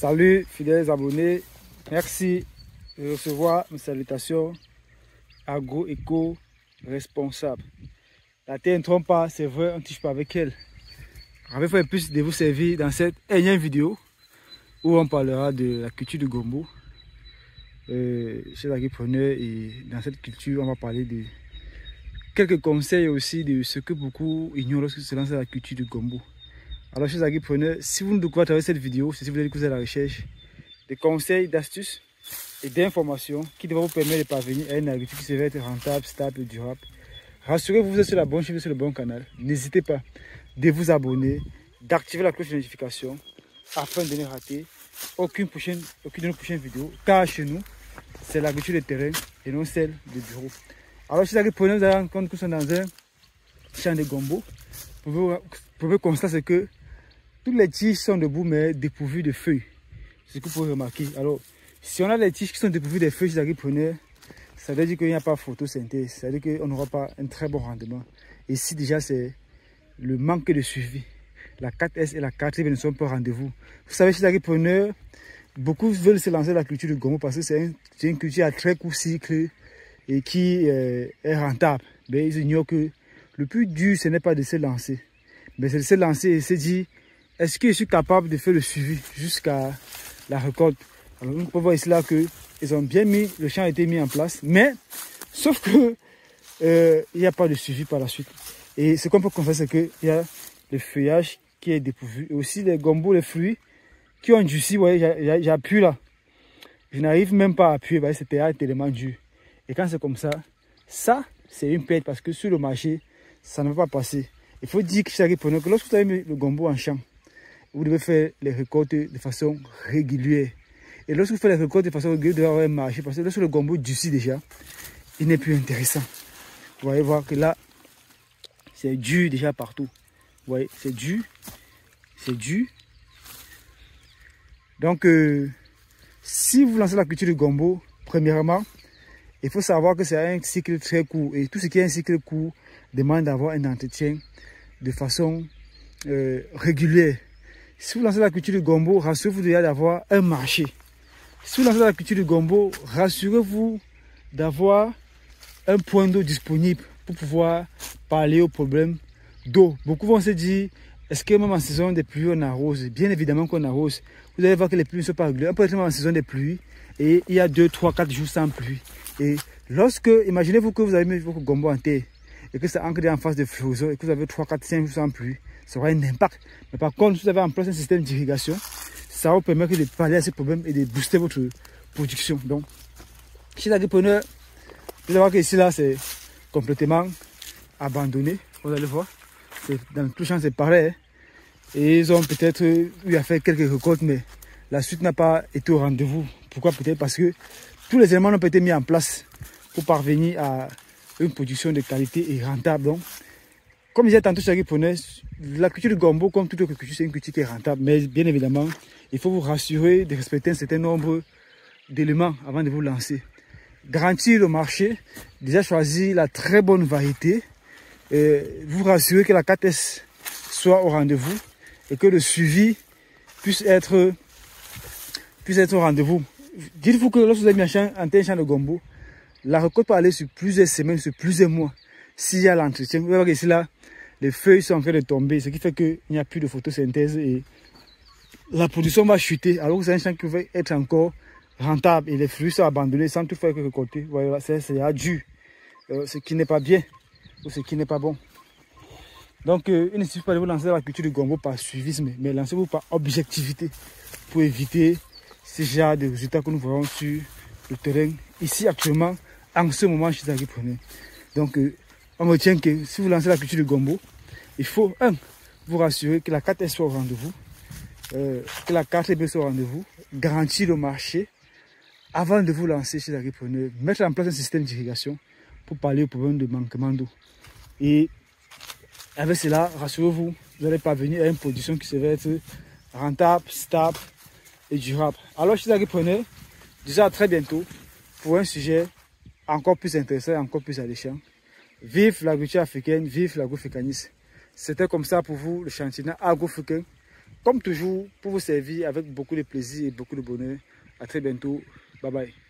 Salut fidèles abonnés, merci de recevoir mes salutations agro-éco-responsable. La terre ne trompe pas, c'est vrai, on ne touche pas avec elle. J'avais fait plus de vous servir dans cette énième vidéo où on parlera de la culture du gombo chez l'agropreneur, et dans cette culture on va parler de quelques conseils aussi de ce que beaucoup ignorent lorsqu'ils se lancent dans la culture du gombo. Alors chers agripreneurs, si vous nous découvrez à travers cette vidéo, c'est si vous allez découvrir à la recherche des conseils, d'astuces et d'informations qui devraient vous permettre de parvenir à une agriculture qui serait être rentable, stable et durable. Rassurez-vous, vous êtes sur la bonne chaîne, sur le bon canal. N'hésitez pas de vous abonner, d'activer la cloche de notification afin de ne rater aucune de nos prochaines vidéos, car chez nous, c'est l'agriculture de terrain et non celle de bureau. Alors chers agripreneurs, vous allez rendre compte que nous sommes dans un champ de gombo. Vous pouvez constater que toutes les tiges sont debout mais dépourvues de feuilles. C'est ce que vous pouvez remarquer. Alors, si on a les tiges qui sont dépourvues de feuilles chez les agripreneurs, ça veut dire qu'il n'y a pas photosynthèse. Ça veut dire qu'on n'aura pas un très bon rendement. Et ici déjà, c'est le manque de suivi. La 4S et la 4 ne sont pas au rendez-vous. Vous savez, chez les agripreneurs, beaucoup veulent se lancer dans la culture du gombo parce que c'est une culture à très court cycle et qui est rentable. Mais ils ignorent que le plus dur, ce n'est pas de se lancer, mais c'est de se lancer et se dire, est-ce que je suis capable de faire le suivi jusqu'à la récolte? Alors nous pouvons voir ici là que ils ont bien mis, le champ a été mis en place, mais sauf que il n'y a pas de suivi par la suite. Et ce qu'on peut constater, c'est qu'il y a le feuillage qui est dépourvu, et aussi les gombos, les fruits qui ont endurci. Vous voyez, j'appuie là, je n'arrive même pas à appuyer, c'est tellement dur. Et quand c'est comme ça, ça c'est une perte parce que sur le marché, ça ne va pas passer. Il faut dire que lorsque vous avez mis le gombo en champ, vous devez faire les récoltes de façon régulière. Et lorsque vous faites les récoltes de façon régulière, vous devez avoir un marché. Parce que lorsque le gombo durcit déjà, il n'est plus intéressant. Vous voyez voir que là, c'est dur déjà partout. Vous voyez, c'est dur. C'est dur. Donc, si vous lancez la culture du gombo, premièrement, il faut savoir que c'est un cycle très court. Et tout ce qui est un cycle court demande d'avoir un entretien de façon régulière. Si vous lancez la culture du gombo, rassurez-vous déjà d'avoir un marché. Si vous lancez la culture du gombo, rassurez-vous d'avoir un point d'eau disponible pour pouvoir parler aux problèmes d'eau. Beaucoup vont se dire, est-ce que même en saison des pluies on arrose? Bien évidemment qu'on arrose. Vous allez voir que les pluies ne sont pas régulières. On peut être même en saison des pluies et il y a 2, 3, 4 jours sans pluie. Et lorsque, imaginez-vous que vous avez mis votre gombo en terre et que ça ancre en face de floraison et que vous avez 3, 4, 5 jours sans pluie, ça aura un impact. Mais par contre, si vous avez en place un système d'irrigation, ça va vous permettre de pallier à ces problèmes et de booster votre production. Donc, chez l'agropreneur, vous allez voir que ici là, c'est complètement abandonné. Vous allez voir, dans tout le champ, c'est pareil. Hein. Et ils ont peut-être eu à faire quelques récoltes, mais la suite n'a pas été au rendez-vous. Pourquoi? Peut-être parce que tous les éléments n'ont pas été mis en place pour parvenir à une production de qualité et rentable. Donc, comme je disais tantôt, chez l'agropreneur, la culture du gombo, comme toute autre culture, c'est une culture qui est rentable. Mais bien évidemment, il faut vous rassurer de respecter un certain nombre d'éléments avant de vous lancer. Garantir le marché, déjà choisir la très bonne variété, vous rassurer que la 4S soit au rendez-vous et que le suivi puisse être au rendez-vous. Dites-vous que lorsque vous avez mis un champ de gombo, la récolte peut aller sur plusieurs semaines, sur plusieurs mois. S'il y a l'entretien, vous voyez que ici là, les feuilles sont en train de tomber, ce qui fait qu'il n'y a plus de photosynthèse et la production va chuter. Alors que c'est un champ qui va être encore rentable et les fruits sont abandonnés sans tout faire que récolter. Vous voyez, c'est dur, ce qui n'est pas bien ou ce qui n'est pas bon. Donc, il ne suffit pas de vous lancer dans la culture du gombo par suivisme, mais lancez-vous par objectivité pour éviter ce genre de résultats que nous voyons sur le terrain ici actuellement, en ce moment chez les agripreneurs. Donc, on retient que si vous lancez la culture du gombo, il faut, vous rassurer que la 4S soit au rendez-vous, que la 4B soit au rendez-vous, garantir le marché avant de vous lancer chez les agripreneurs, mettre en place un système d'irrigation pour parler au problème de manquement d'eau. Et avec cela, rassurez-vous, vous allez parvenir à une production qui serait être rentable, stable et durable. Alors chez les agripreneurs, déjà à très bientôt pour un sujet encore plus intéressant, encore plus alléchant. Vive l'agriculture africaine, vive l'agrofricanisme. C'était comme ça pour vous le chantier agroafricain comme toujours, pour vous servir avec beaucoup de plaisir et beaucoup de bonheur. À très bientôt. Bye bye.